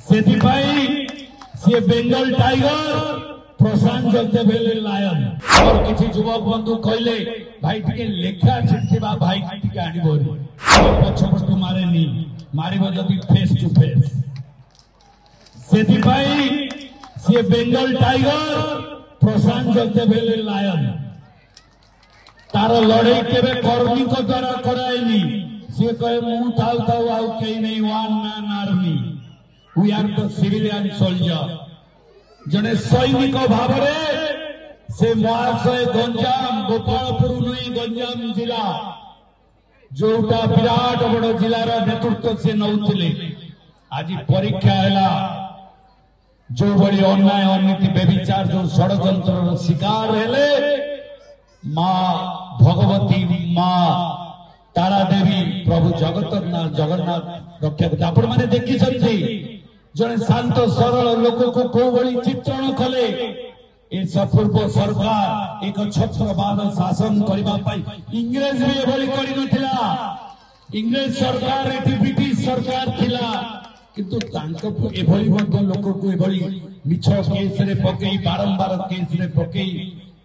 सी Bengal tiger Prashant Jagdev lion और किसी युवक बंधु कहले भाई टिके लेखा छिटकिबा भाई टिके आनिबोरी पछपटु मारेनी मारिबो जदि फेस टू फेस सी बेंगल टाइगर प्रशांत जगदेव लायन तार लड़ाई केबे कर्मी को द्वारा कराएनी सी कहे मु थाउ थाउ आउ कई नहीं one man army we are the civilian soldier जने सैनिक भाव से महाशय गंजाम गोपालपुर नहीं गंजाम जिला जोटा विराट बड़ जिलार नेतृत्व से नौले आज परीक्षा है जो बड़ी अन्याय अनीति बेविचार जो षड्यंत्र शिकार हेले माँ भगवती माँ तारा देवी प्रभु जगन्नाथ रक्षा करते आपण मैंने देखी जड़े शांत सरल लोक को कौ भली चित्रण कले पूर्व सरकार एक छत्रवाद शासन करने इंग्रेज भी एभली कर इंग्रेज सरकार एटी ब्रिटिश सरकार थिला किंतु एभली लोक को एभली मिछ केस रे पकई बारंबार केस रे पकई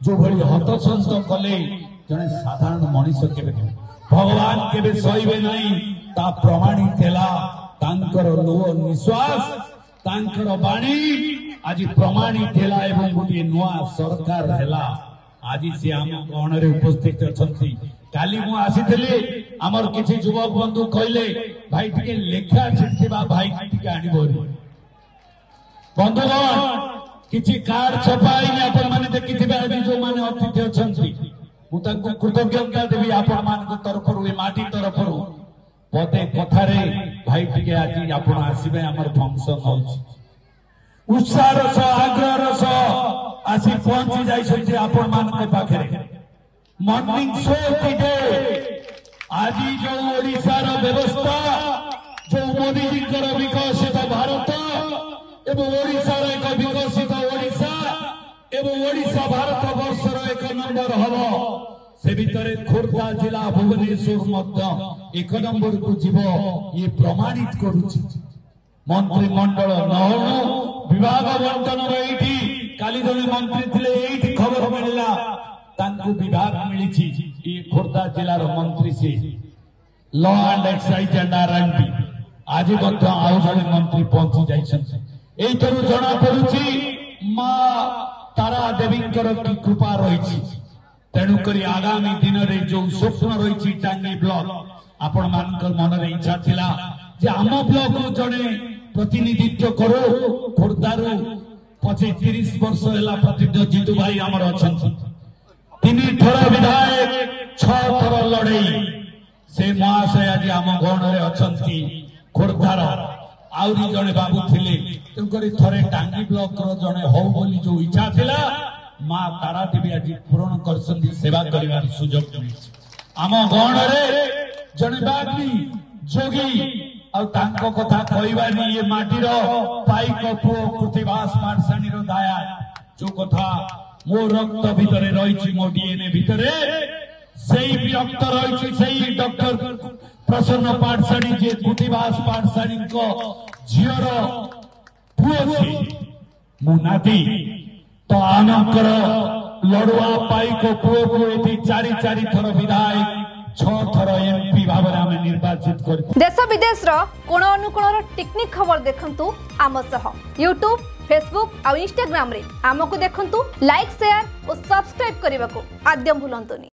जो भली हतसंत कले जड़े साधारण मनीष केबे भगवान केबे सहिबे नहीं ता प्रमाणित हैला तांकर लुह निश्वास तांकर बाणी आज प्रमाणित हैला एवं गोटे नुआ सरकार हैला आज से आम गण रे उपस्थित अछंती काली मु आसीथिले हमर किछि युवक बंधु कहले भाई टिके लेखा छिटकिबा भाई टिके आनिबोरी बंधुगण किछि कार्ड छपाई आपण माने देखिथिबे आज जो माने अतिथि अछंती मु तांको कृतज्ञता देबी आपण मान तरफरु ए माटी तरफरु पदे कथारे भाई टिके आज आपण आसीबे हमर फंक्शन होउछ उत्साह आग्रह आसी पहुंची जाइछथि आपण मान के पाखरे मॉर्निंग शो टिके आज जो ओडिसा रो व्यवस्था जो मोदी जी कर विकसित भारत एवं ओडिसा रो एक विकसित ओडिसा एवं ओडिसा भारत वर्ष रो एक नंबर हबो से भितरे खोर्धा जिला भुवनेश्वर मध्य एक नंबर को जीव ये प्रमाणित करुछि मंत्रिमंडल नहणु विभाग बंटन एठी काली जने मंत्री थिले एठी खबर मिलला तांकु विभाग मिलिछि ये खोर्धा जिला रो मंत्री से law and excise and RNB आज मध्य आउ जने मंत्री पहुंची जाइछन्ते एइथरु जणा पडुछि मां तारा देवींकर की कृपा रहिछि तेणुकरी आगामी दिन रे जो स्वप्न रही टांगी ब्लॉक आपण मान मन रे इच्छा थिला जे आम ब्लॉक जड़े प्रतिनिधित्व करो खोर्धारू 25-30 वर्ष है प्रतिनिधि जीतू भाई आमर अच्छा 3 थर विधायक 6 थर लड़ई से महाशय आज आम गण रे अच्छा खोर्धार आउरी जड़े बाबू थिले तेणुकरी थरे टांगी ब्लॉक जड़े हौ बोली जो इच्छा थिला माँ तारा देवी आज पूरण कर सेवा कर सुजोग आम गण रे जड़े बागी जोगी आउ कथा कहवानी ये माटीर पाइक पुओ कृतिवास पाठशाणी दाया जो कथा मो रक्त भितर रही मो डीएनए भितर सही रक्त रही डॉक्टर प्रसन्न पाठशाणी जे कृतिवास पाठशाणी झीर पुओ मो नाती तो आनकर लड़ुआ पाइक पुओ को ये 4 थर विधायक 6 थर एमपी भाव में निर्वाचित कर देश विदेश कोण अनुकोण टेक्निक खबर देखंतु आम सह यूट्यूब फेसबुक और इंस्टाग्राम रे आमको देखंतु लाइक शेयर और सब्सक्राइब करने को आद्यम भूलंतुनी।